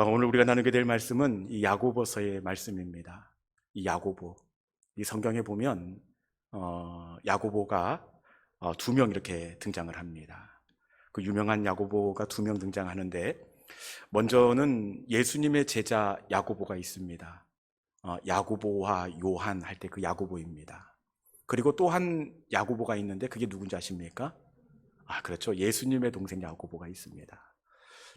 오늘 우리가 나누게 될 말씀은 이 야고보서의 말씀입니다. 이 야고보, 이 성경에 보면 야고보가 두 명 이렇게 등장을 합니다. 그 유명한 야고보가 두 명 등장하는데, 먼저는 예수님의 제자 야고보가 있습니다. 야고보와 요한 할 때 그 야고보입니다. 그리고 또 한 야고보가 있는데 그게 누군지 아십니까? 그렇죠. 예수님의 동생 야고보가 있습니다.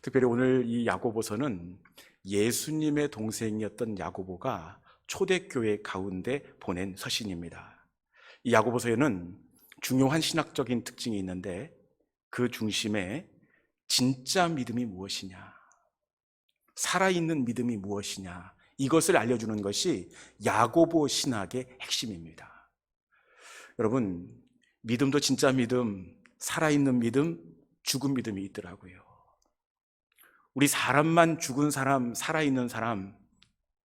특별히 오늘 이 야고보서는 예수님의 동생이었던 야고보가 초대교회 가운데 보낸 서신입니다. 이 야고보서에는 중요한 신학적인 특징이 있는데, 그 중심에 진짜 믿음이 무엇이냐, 살아있는 믿음이 무엇이냐, 이것을 알려주는 것이 야고보 신학의 핵심입니다. 여러분, 믿음도 진짜 믿음, 살아있는 믿음, 죽은 믿음이 있더라고요. 우리 사람만 죽은 사람, 살아있는 사람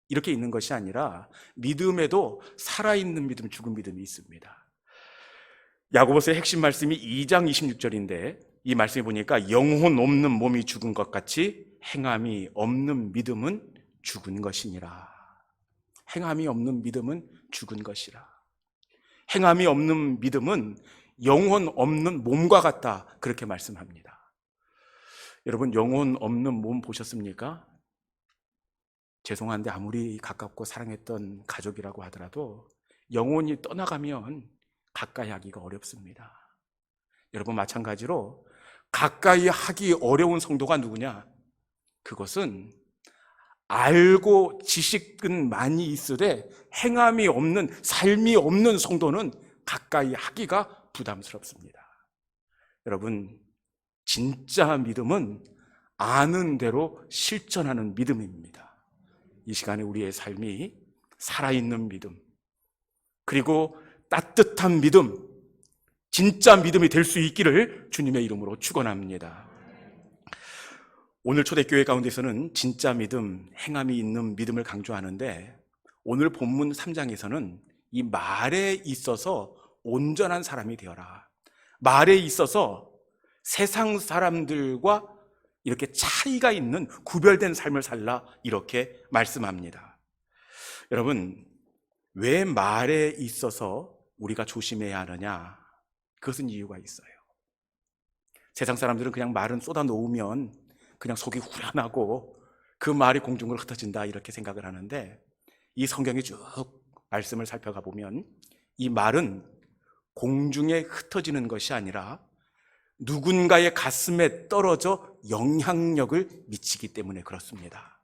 이렇게 있는 것이 아니라 믿음에도 살아있는 믿음, 죽은 믿음이 있습니다. 야고보서의 핵심 말씀이 2장 26절인데, 이 말씀에 보니까 영혼 없는 몸이 죽은 것 같이 행함이 없는 믿음은 죽은 것이니라. 행함이 없는 믿음은 죽은 것이라. 행함이 없는 믿음은 영혼 없는 몸과 같다, 그렇게 말씀합니다. 여러분, 영혼 없는 몸 보셨습니까? 죄송한데 아무리 가깝고 사랑했던 가족이라고 하더라도 영혼이 떠나가면 가까이 하기가 어렵습니다. 여러분, 마찬가지로 가까이 하기 어려운 성도가 누구냐? 그것은 알고 지식은 많이 있으되 행함이 없는, 삶이 없는 성도는 가까이 하기가 부담스럽습니다. 여러분, 진짜 믿음은 아는 대로 실천하는 믿음입니다. 이 시간에 우리의 삶이 살아있는 믿음, 그리고 따뜻한 믿음, 진짜 믿음이 될 수 있기를 주님의 이름으로 축원합니다. 오늘 초대교회 가운데서는 진짜 믿음, 행함이 있는 믿음을 강조하는데, 오늘 본문 3장에서는 이 말에 있어서 온전한 사람이 되어라, 말에 있어서 세상 사람들과 이렇게 차이가 있는 구별된 삶을 살라, 이렇게 말씀합니다. 여러분, 왜 말에 있어서 우리가 조심해야 하느냐? 그것은 이유가 있어요. 세상 사람들은 그냥 말은 쏟아 놓으면 그냥 속이 후련하고 그 말이 공중으로 흩어진다, 이렇게 생각을 하는데, 이 성경의 쭉 말씀을 살펴가 보면 이 말은 공중에 흩어지는 것이 아니라 누군가의 가슴에 떨어져 영향력을 미치기 때문에 그렇습니다.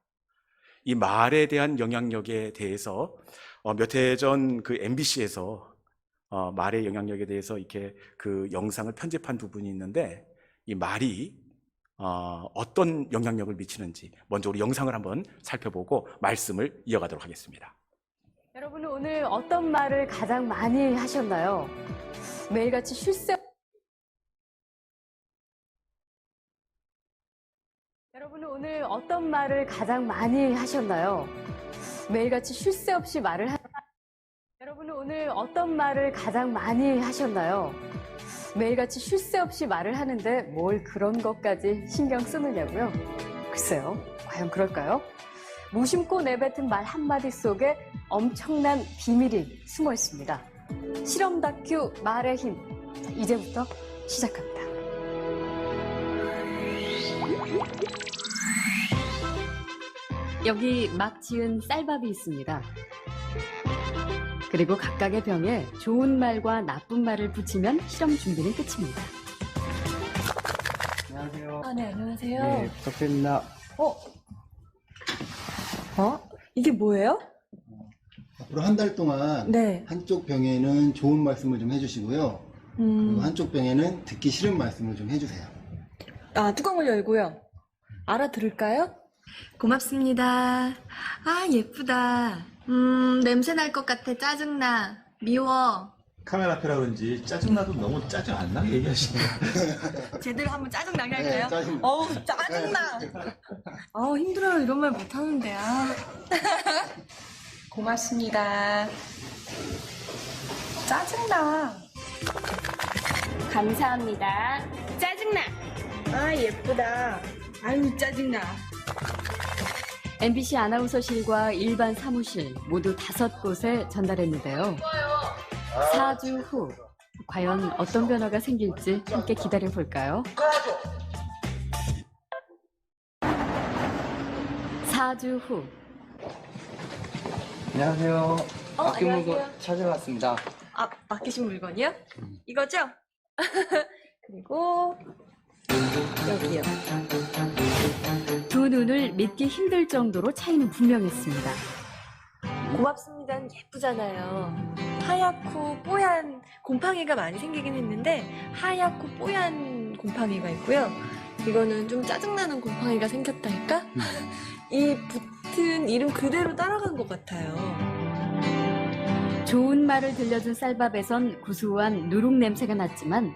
이 말에 대한 영향력에 대해서 몇 해 전 그 MBC에서 말의 영향력에 대해서 이렇게 그 영상을 편집한 두 분이 있는데, 이 말이 어떤 영향력을 미치는지 먼저 우리 영상을 한번 살펴보고 말씀을 이어가도록 하겠습니다. 여러분은 오늘 어떤 말을 가장 많이 하셨나요? 매일같이 여러분은 오늘 어떤 말을 가장 많이 하셨나요? 매일같이 쉴 새 없이 여러분은 오늘 어떤 말을 가장 많이 하셨나요? 매일같이 쉴 새 없이 말을 하는데 뭘 그런 것까지 신경 쓰느냐고요? 글쎄요, 과연 그럴까요? 무심코 내뱉은 말 한마디 속에 엄청난 비밀이 숨어 있습니다. 실험 다큐 말의 힘, 이제부터 시작합니다. 여기 막 지은 쌀밥이 있습니다. 그리고 각각의 병에 좋은 말과 나쁜 말을 붙이면 실험 준비는 끝입니다. 안녕하세요. 네, 안녕하세요. 네, 부탁드립니다. 이게 뭐예요? 앞으로 한 달 동안 네. 한쪽 병에는 좋은 말씀을 좀 해주시고요. 그리고 한쪽 병에는 듣기 싫은 말씀을 좀 해주세요. 뚜껑을 열고요. 알아들을까요? 고맙습니다. 예쁘다. 냄새 날 것 같아. 짜증나. 미워. 카메라 앞이라 그런지 짜증나도 너무 짜증 안 나게 얘기하시네요. 제대로 한번 짜증나게 네, 할까요? 짜증나. 어우, 짜증나. 힘들어요. 이런 말 못하는데. 고맙습니다. 짜증나. 감사합니다. 짜증나. 예쁘다. 아유, 짜증나. MBC 아나운서실과 일반 사무실 모두 5곳에 전달했는데요. 4주 후 과연 어떤 변화가 생길지 함께 기다려 볼까요? 4주 후 안녕하세요. 맡긴 안녕하세요. 물건 찾아왔습니다. 아, 맡기신 물건이요? 이거죠? 그리고 여기요. 두 눈을 믿기 힘들 정도로 차이는 분명했습니다. 고맙습니다는 예쁘잖아요. 하얗고 뽀얀 곰팡이가 많이 생기긴 했는데 하얗고 뽀얀 곰팡이가 있고요. 이거는 좀 짜증나는 곰팡이가 생겼달까? 이 붙은 이름 그대로 따라간 것 같아요. 좋은 말을 들려준 쌀밥에선 구수한 누룩 냄새가 났지만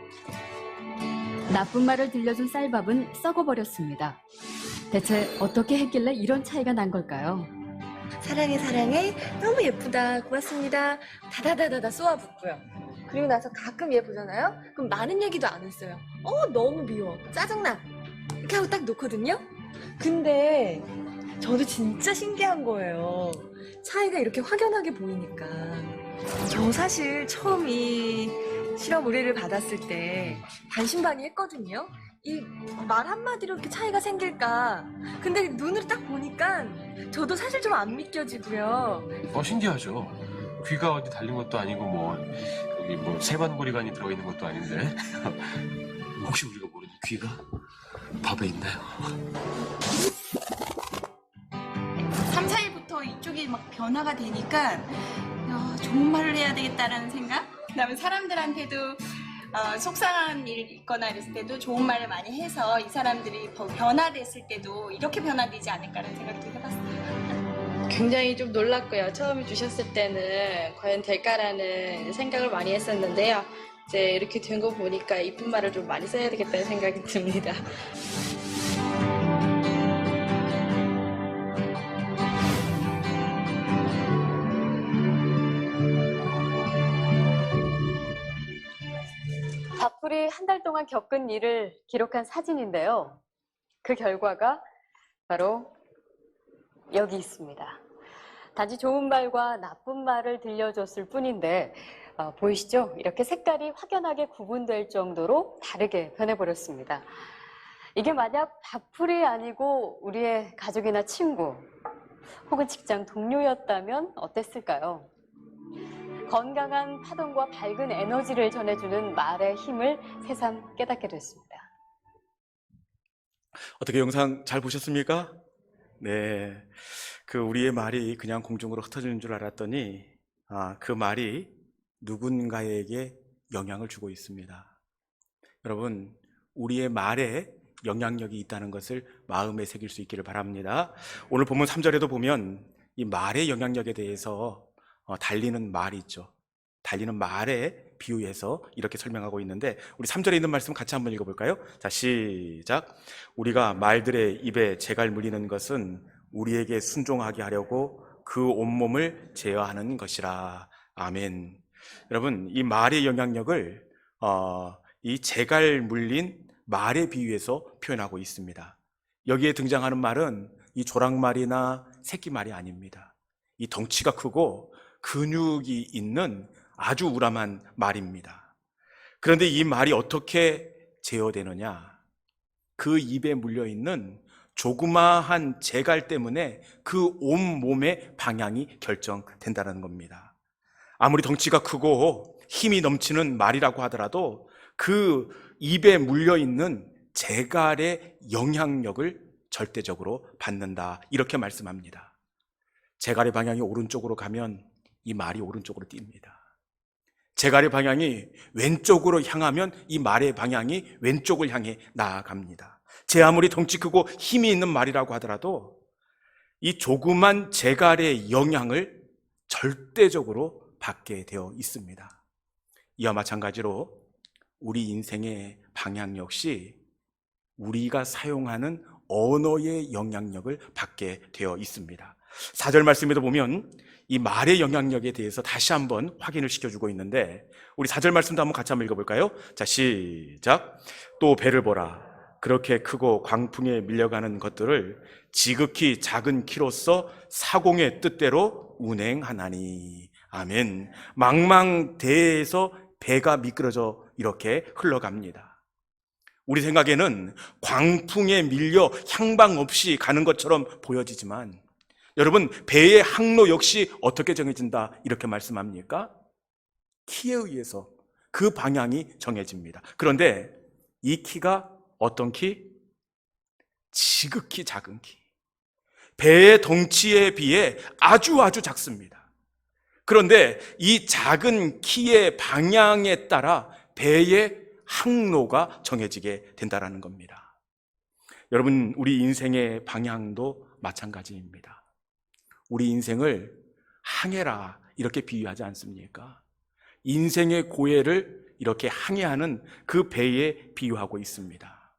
나쁜 말을 들려준 쌀밥은 썩어버렸습니다. 대체 어떻게 했길래 이런 차이가 난 걸까요? 사랑해 사랑해 너무 예쁘다 고맙습니다 다다다다다 쏘아붙고요. 그리고 나서 가끔 얘 보잖아요. 그럼 많은 얘기도 안 했어요. 너무 미워 짜증나 이렇게 하고 딱 놓거든요. 근데 저도 진짜 신기한 거예요. 차이가 이렇게 확연하게 보이니까. 저 사실 처음 이 실험 의뢰를 받았을 때 반신반의했거든요. 이 말 한마디로 이렇게 차이가 생길까. 근데 눈으로 딱 보니까 저도 사실 좀 안 믿겨지고요. 신기하죠. 귀가 어디 달린 것도 아니고 여기 세관고리관이 들어있는 것도 아닌데 혹시 우리가 모르는 귀가 밥에 있나요? 3, 4일부터 이쪽이 막 변화가 되니까 좋은 말을 해야 되겠다라는 생각? 그다음에 사람들한테도 속상한 일 있거나 이랬을 때도 좋은 말을 많이 해서 이 사람들이 더 변화됐을 때도 이렇게 변화되지 않을까라는 생각도 해봤어요. 굉장히 좀 놀랐고요. 처음에 주셨을 때는 과연 될까라는 생각을 많이 했었는데요. 이제 이렇게 된 거 보니까 이쁜 말을 좀 많이 써야 되겠다는 생각이 듭니다. 밥풀이 한 달 동안 겪은 일을 기록한 사진인데요. 그 결과가 바로 여기 있습니다. 단지 좋은 말과 나쁜 말을 들려줬을 뿐인데 보이시죠? 이렇게 색깔이 확연하게 구분될 정도로 다르게 변해버렸습니다. 이게 만약 밥풀이 아니고 우리의 가족이나 친구 혹은 직장 동료였다면 어땠을까요? 건강한 파동과 밝은 에너지를 전해주는 말의 힘을 새삼 깨닫게 됐습니다. 어떻게 영상 잘 보셨습니까? 네. 우리의 말이 그냥 공중으로 흩어지는 줄 알았더니, 그 말이 누군가에게 영향을 주고 있습니다. 여러분, 우리의 말에 영향력이 있다는 것을 마음에 새길 수 있기를 바랍니다. 오늘 본문 3절에도 보면 이 말의 영향력에 대해서 달리는 말이 있죠. 달리는 말에 비유해서 이렇게 설명하고 있는데 우리 3절에 있는 말씀 같이 한번 읽어볼까요? 자, 시작. 우리가 말들의 입에 재갈 물리는 것은 우리에게 순종하게 하려고 그 온몸을 제어하는 것이라. 아멘. 여러분, 이 말의 영향력을 이 재갈 물린 말에 비유해서 표현하고 있습니다. 여기에 등장하는 말은 이 조랑말이나 새끼말이 아닙니다. 이 덩치가 크고 근육이 있는 아주 우람한 말입니다. 그런데 이 말이 어떻게 제어되느냐? 그 입에 물려있는 조그마한 재갈 때문에 그 온몸의 방향이 결정된다는 겁니다. 아무리 덩치가 크고 힘이 넘치는 말이라고 하더라도 그 입에 물려있는 재갈의 영향력을 절대적으로 받는다. 이렇게 말씀합니다. 재갈의 방향이 오른쪽으로 가면 이 말이 오른쪽으로 뜁니다. 재갈의 방향이 왼쪽으로 향하면 이 말의 방향이 왼쪽을 향해 나아갑니다. 제 아무리 덩치 크고 힘이 있는 말이라고 하더라도 이 조그만 재갈의 영향을 절대적으로 받게 되어 있습니다. 이와 마찬가지로 우리 인생의 방향 역시 우리가 사용하는 언어의 영향력을 받게 되어 있습니다. 4절 말씀에도 보면 이 말의 영향력에 대해서 다시 한번 확인을 시켜주고 있는데 우리 4절 말씀도 한번 같이 한번 읽어볼까요? 자, 시작. 또 배를 보라. 그렇게 크고 광풍에 밀려가는 것들을 지극히 작은 키로서 사공의 뜻대로 운행하나니. 아멘. 망망대해에서 배가 미끄러져 이렇게 흘러갑니다. 우리 생각에는 광풍에 밀려 향방 없이 가는 것처럼 보여지지만, 여러분, 배의 항로 역시 어떻게 정해진다 이렇게 말씀합니까? 키에 의해서 그 방향이 정해집니다. 그런데 이 키가 어떤 키? 지극히 작은 키. 배의 덩치에 비해 아주 작습니다. 그런데 이 작은 키의 방향에 따라 배의 항로가 정해지게 된다는 겁니다. 여러분, 우리 인생의 방향도 마찬가지입니다. 우리 인생을 항해라 이렇게 비유하지 않습니까? 인생의 고해를 이렇게 항해하는 그 배에 비유하고 있습니다.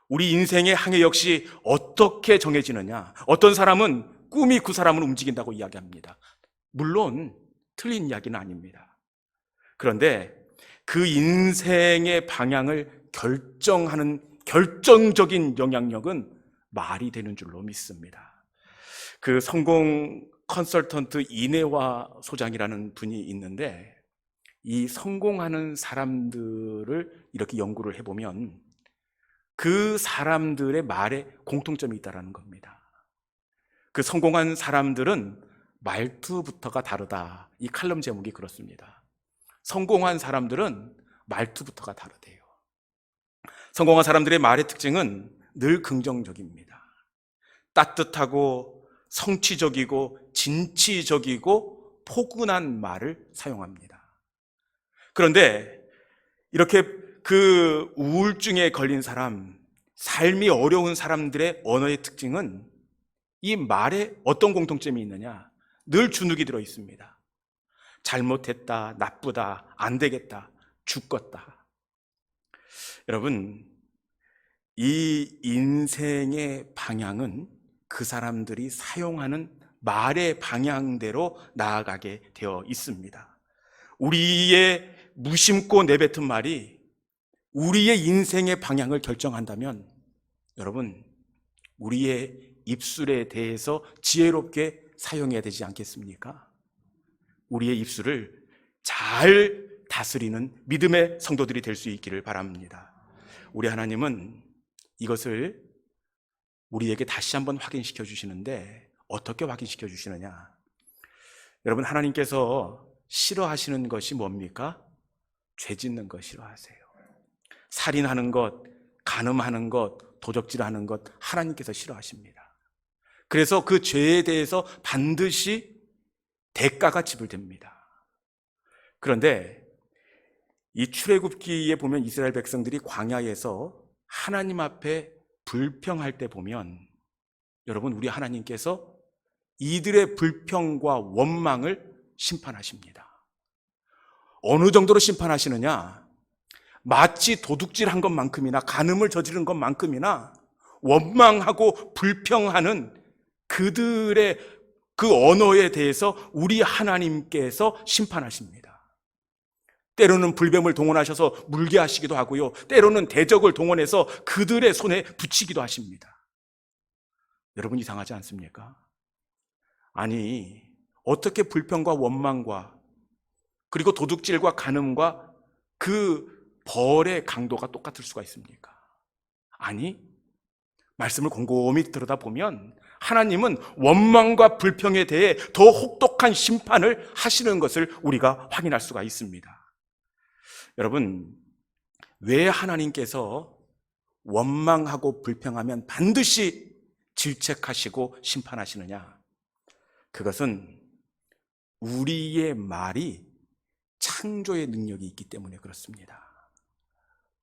우리 인생의 항해 역시 어떻게 정해지느냐? 어떤 사람은 꿈이 그 사람을 움직인다고 이야기합니다. 물론 틀린 이야기는 아닙니다. 그런데 그 인생의 방향을 결정하는 결정적인 영향력은 말이 되는 줄로 믿습니다. 그 성공 컨설턴트 이내화 소장이라는 분이 있는데, 이 성공하는 사람들을 이렇게 연구를 해보면 그 사람들의 말에 공통점이 있다는 겁니다. 그 성공한 사람들은 말투부터가 다르다. 이 칼럼 제목이 그렇습니다. 성공한 사람들은 말투부터가 다르대요. 성공한 사람들의 말의 특징은 늘 긍정적입니다. 따뜻하고 성취적이고 진취적이고 포근한 말을 사용합니다. 그런데 이렇게 그 우울증에 걸린 사람, 삶이 어려운 사람들의 언어의 특징은 이 말에 어떤 공통점이 있느냐? 늘 주눅이 들어 있습니다. 잘못했다, 나쁘다, 안 되겠다, 죽겠다. 여러분, 이 인생의 방향은 그 사람들이 사용하는 말의 방향대로 나아가게 되어 있습니다. 우리의 무심코 내뱉은 말이 우리의 인생의 방향을 결정한다면, 여러분, 우리의 입술에 대해서 지혜롭게 사용해야 되지 않겠습니까? 우리의 입술을 잘 다스리는 믿음의 성도들이 될 수 있기를 바랍니다. 우리 하나님은 이것을 우리에게 다시 한번 확인시켜 주시는데, 어떻게 확인시켜 주시느냐? 여러분, 하나님께서 싫어하시는 것이 뭡니까? 죄 짓는 거 싫어하세요. 살인하는 것, 간음하는 것, 도적질하는 것 하나님께서 싫어하십니다. 그래서 그 죄에 대해서 반드시 대가가 지불됩니다. 그런데 이 출애굽기에 보면 이스라엘 백성들이 광야에서 하나님 앞에 불평할 때 보면, 여러분, 우리 하나님께서 이들의 불평과 원망을 심판하십니다. 어느 정도로 심판하시느냐? 마치 도둑질한 것만큼이나 간음을 저지른 것만큼이나 원망하고 불평하는 그들의 그 언어에 대해서 우리 하나님께서 심판하십니다. 때로는 불뱀을 동원하셔서 물게 하시기도 하고요, 때로는 대적을 동원해서 그들의 손에 붙이기도 하십니다. 여러분, 이상하지 않습니까? 아니, 어떻게 불평과 원망과 그리고 도둑질과 간음과 그 벌의 강도가 똑같을 수가 있습니까? 아니, 말씀을 곰곰이 들여다보면 하나님은 원망과 불평에 대해 더 혹독한 심판을 하시는 것을 우리가 확인할 수가 있습니다. 여러분, 왜 하나님께서 원망하고 불평하면 반드시 질책하시고 심판하시느냐? 그것은 우리의 말이 창조의 능력이 있기 때문에 그렇습니다.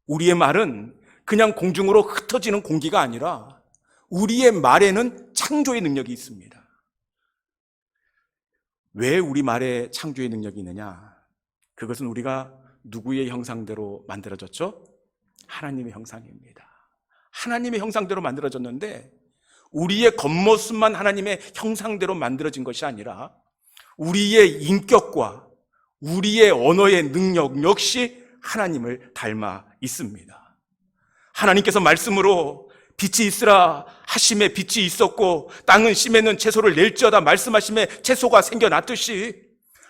우리의 말은 그냥 공중으로 흩어지는 공기가 아니라 우리의 말에는 창조의 능력이 있습니다. 왜 우리 말에 창조의 능력이 있느냐? 그것은 우리가 누구의 형상대로 만들어졌죠? 하나님의 형상입니다. 하나님의 형상대로 만들어졌는데, 우리의 겉모습만 하나님의 형상대로 만들어진 것이 아니라 우리의 인격과 우리의 언어의 능력 역시 하나님을 닮아 있습니다. 하나님께서 말씀으로 빛이 있으라 하심에 빛이 있었고 땅은 심에는 채소를 낼지어다 말씀하심에 채소가 생겨났듯이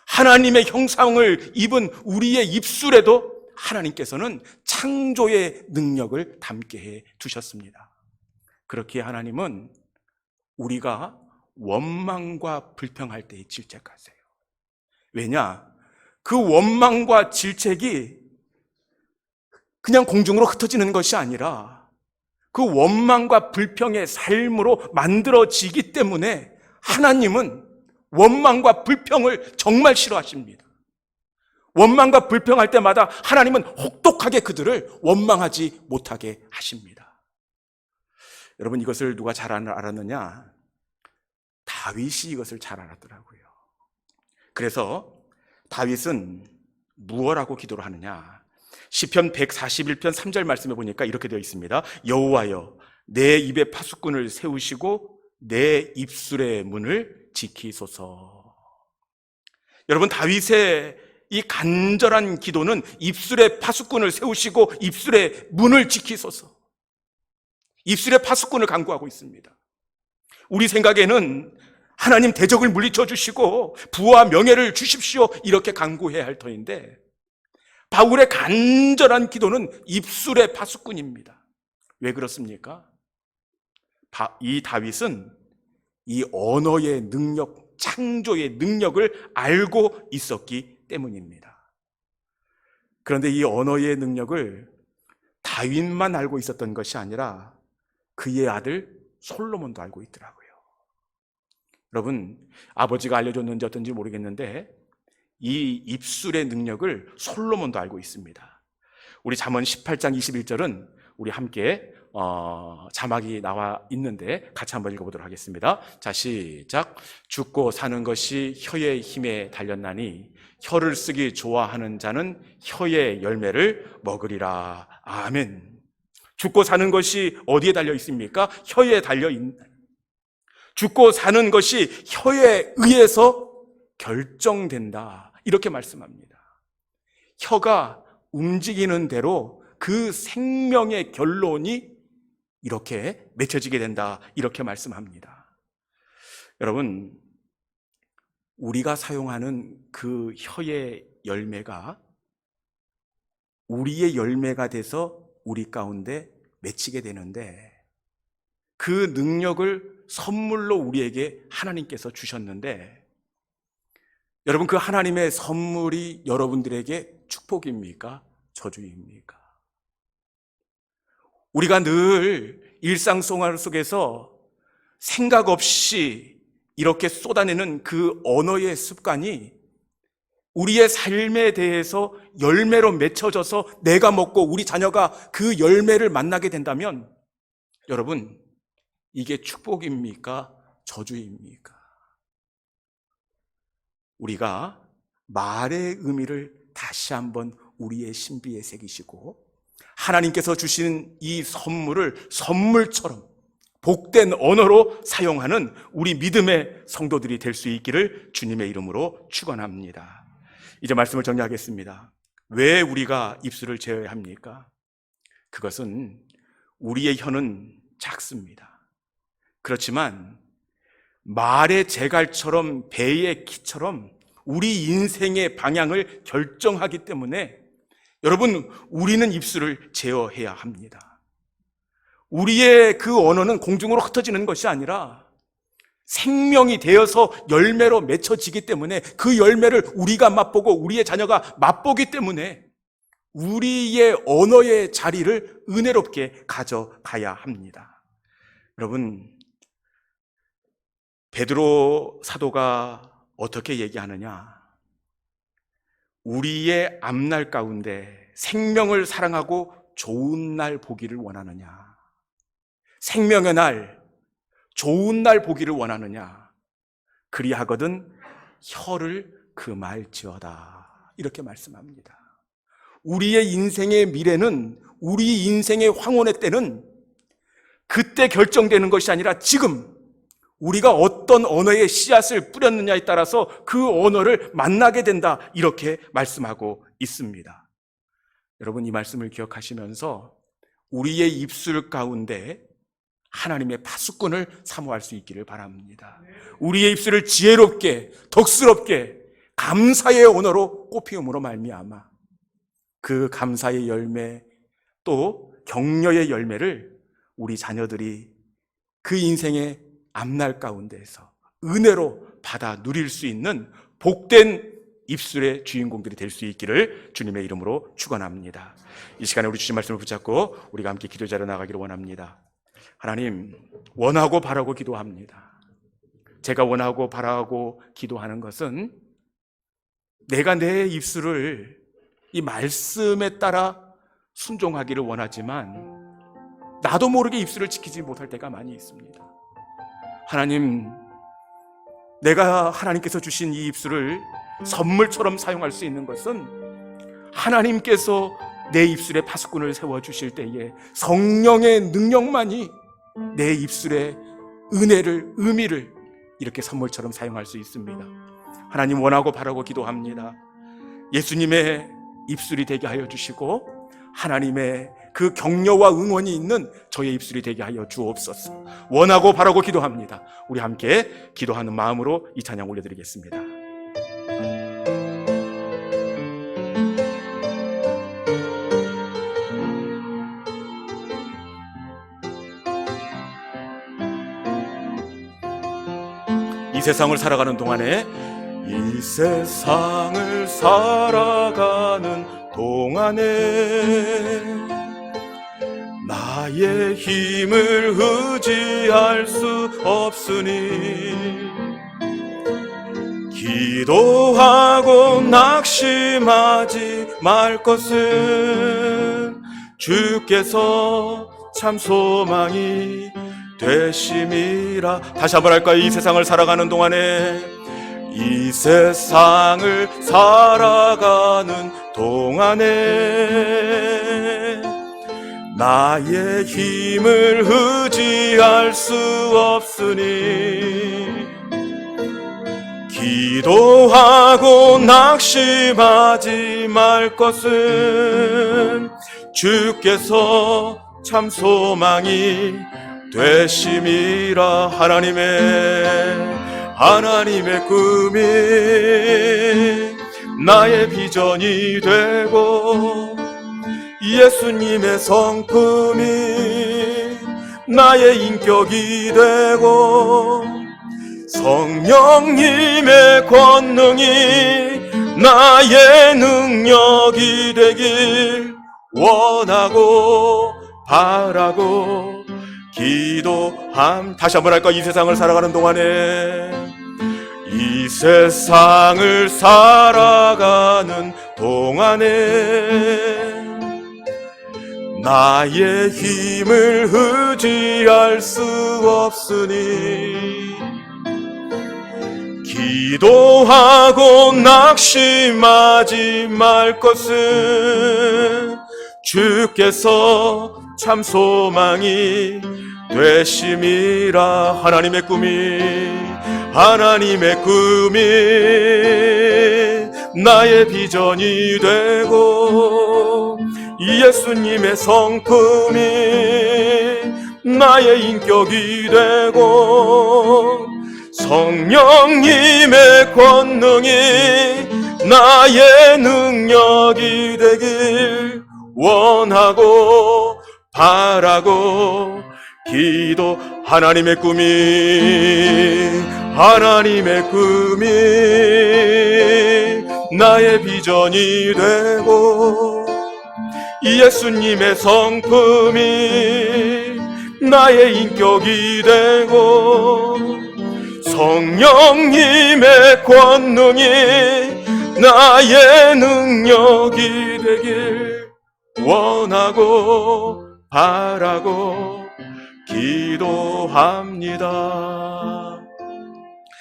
하나님의 형상을 입은 우리의 입술에도 하나님께서는 창조의 능력을 담게 해 두셨습니다. 그렇기에 하나님은 우리가 원망과 불평할 때에 질책하세요. 왜냐? 그 원망과 질책이 그냥 공중으로 흩어지는 것이 아니라 그 원망과 불평의 삶으로 만들어지기 때문에 하나님은 원망과 불평을 정말 싫어하십니다. 원망과 불평할 때마다 하나님은 혹독하게 그들을 원망하지 못하게 하십니다. 여러분, 이것을 누가 잘 알았느냐? 다윗이 이것을 잘 알았더라고요. 그래서 다윗은 무엇라고 기도를 하느냐? 시편 141편 3절 말씀에 보니까 이렇게 되어 있습니다. 여호와여, 내 입에 파수꾼을 세우시고 내 입술의 문을 지키소서. 여러분, 다윗의 이 간절한 기도는 입술에 파수꾼을 세우시고 입술의 문을 지키소서. 입술에 파수꾼을 간구하고 있습니다. 우리 생각에는 하나님 대적을 물리쳐 주시고 부와 명예를 주십시오 이렇게 간구해야 할 터인데 바울의 간절한 기도는 입술의 파수꾼입니다. 왜 그렇습니까? 이 다윗은 이 언어의 능력, 창조의 능력을 알고 있었기 때문입니다. 그런데 이 언어의 능력을 다윗만 알고 있었던 것이 아니라 그의 아들 솔로몬도 알고 있더라고요. 여러분, 아버지가 알려줬는지 어떤지 모르겠는데 이 입술의 능력을 솔로몬도 알고 있습니다. 우리 잠언 18장 21절은 우리 함께 자막이 나와 있는데 같이 한번 읽어보도록 하겠습니다. 자, 시작. 죽고 사는 것이 혀의 힘에 달렸나니 혀를 쓰기 좋아하는 자는 혀의 열매를 먹으리라. 아멘. 죽고 사는 것이 어디에 달려 있습니까? 혀에 달려 있는. 죽고 사는 것이 혀에 의해서 결정된다. 이렇게 말씀합니다. 혀가 움직이는 대로 그 생명의 결론이 이렇게 맺혀지게 된다. 이렇게 말씀합니다. 여러분, 우리가 사용하는 그 혀의 열매가 우리의 열매가 돼서 우리 가운데 맺히게 되는데 그 능력을 선물로 우리에게 하나님께서 주셨는데 여러분, 그 하나님의 선물이 여러분들에게 축복입니까? 저주입니까? 우리가 늘 일상생활 속에서 생각 없이 이렇게 쏟아내는 그 언어의 습관이 우리의 삶에 대해서 열매로 맺혀져서 내가 먹고 우리 자녀가 그 열매를 만나게 된다면 여러분, 이게 축복입니까? 저주입니까? 우리가 말의 의미를 다시 한번 우리의 신비에 새기시고 하나님께서 주신 이 선물을 선물처럼 복된 언어로 사용하는 우리 믿음의 성도들이 될 수 있기를 주님의 이름으로 축원합니다. 이제 말씀을 정리하겠습니다. 왜 우리가 입술을 제어해야 합니까? 그것은 우리의 혀는 작습니다. 그렇지만 말의 재갈처럼 배의 키처럼 우리 인생의 방향을 결정하기 때문에 여러분, 우리는 입술을 제어해야 합니다. 우리의 그 언어는 공중으로 흩어지는 것이 아니라 생명이 되어서 열매로 맺혀지기 때문에 그 열매를 우리가 맛보고 우리의 자녀가 맛보기 때문에 우리의 언어의 자리를 은혜롭게 가져가야 합니다. 여러분, 베드로 사도가 어떻게 얘기하느냐? 우리의 앞날 가운데 생명을 사랑하고 좋은 날 보기를 원하느냐? 생명의 날, 좋은 날 보기를 원하느냐? 그리하거든 혀를 금할지어다. 이렇게 말씀합니다. 우리의 인생의 미래는, 우리 인생의 황혼의 때는 그때 결정되는 것이 아니라 지금 우리가 어떤 언어의 씨앗을 뿌렸느냐에 따라서 그 언어를 만나게 된다. 이렇게 말씀하고 있습니다. 여러분, 이 말씀을 기억하시면서 우리의 입술 가운데 하나님의 파수꾼을 사모할 수 있기를 바랍니다. 우리의 입술을 지혜롭게, 덕스럽게, 감사의 언어로 꽃피움으로 말미암아 그 감사의 열매, 또 격려의 열매를 우리 자녀들이 그 인생의 앞날 가운데에서 은혜로 받아 누릴 수 있는 복된 입술의 주인공들이 될 수 있기를 주님의 이름으로 축원합니다. 이 시간에 우리 주신 말씀을 붙잡고 우리가 함께 기도 자리에 나가기를 원합니다. 하나님, 원하고 바라고 기도합니다. 제가 원하고 바라고 기도하는 것은 내가 내 입술을 이 말씀에 따라 순종하기를 원하지만 나도 모르게 입술을 지키지 못할 때가 많이 있습니다. 하나님, 내가 하나님께서 주신 이 입술을 선물처럼 사용할 수 있는 것은 하나님께서 내 입술에 파수꾼을 세워주실 때에 성령의 능력만이 내 입술의 은혜를, 의미를 이렇게 선물처럼 사용할 수 있습니다. 하나님, 원하고 바라고 기도합니다. 예수님의 입술이 되게 하여 주시고 하나님의 그 격려와 응원이 있는 저의 입술이 되게 하여 주옵소서. 원하고 바라고 기도합니다. 우리 함께 기도하는 마음으로 이 찬양 올려드리겠습니다. 이 세상을 살아가는 동안에 이 세상을 살아가는 동안에 나의 힘을 의지할 수 없으니 기도하고 낙심하지 말 것은 주께서 참 소망이 되심이라. 다시 한번 할까요? 이 세상을 살아가는 동안에 이 세상을 살아가는 동안에 나의 힘을 의지할 수 없으니 기도하고 낙심하지 말 것은 주께서 참 소망이 되심이라. 하나님의 꿈이 나의 비전이 되고 예수님의 성품이 나의 인격이 되고 성령님의 권능이 나의 능력이 되길 원하고 바라고 기도함. 다시 한번 할까? 이 세상을 살아가는 동안에 이 세상을 살아가는 동안에 나의 힘을 의지할 수 없으니 기도하고 낙심하지 말 것은 주께서 참 소망이 되심이라. 하나님의 꿈이 나의 비전이 되고 예수님의 성품이 나의 인격이 되고 성령님의 권능이 나의 능력이 되길 원하고 바라고 기도. 하나님의 꿈이 나의 비전이 되고 예수님의 성품이 나의 인격이 되고 성령님의 권능이 나의 능력이 되길 원하고 바라고 기도합니다.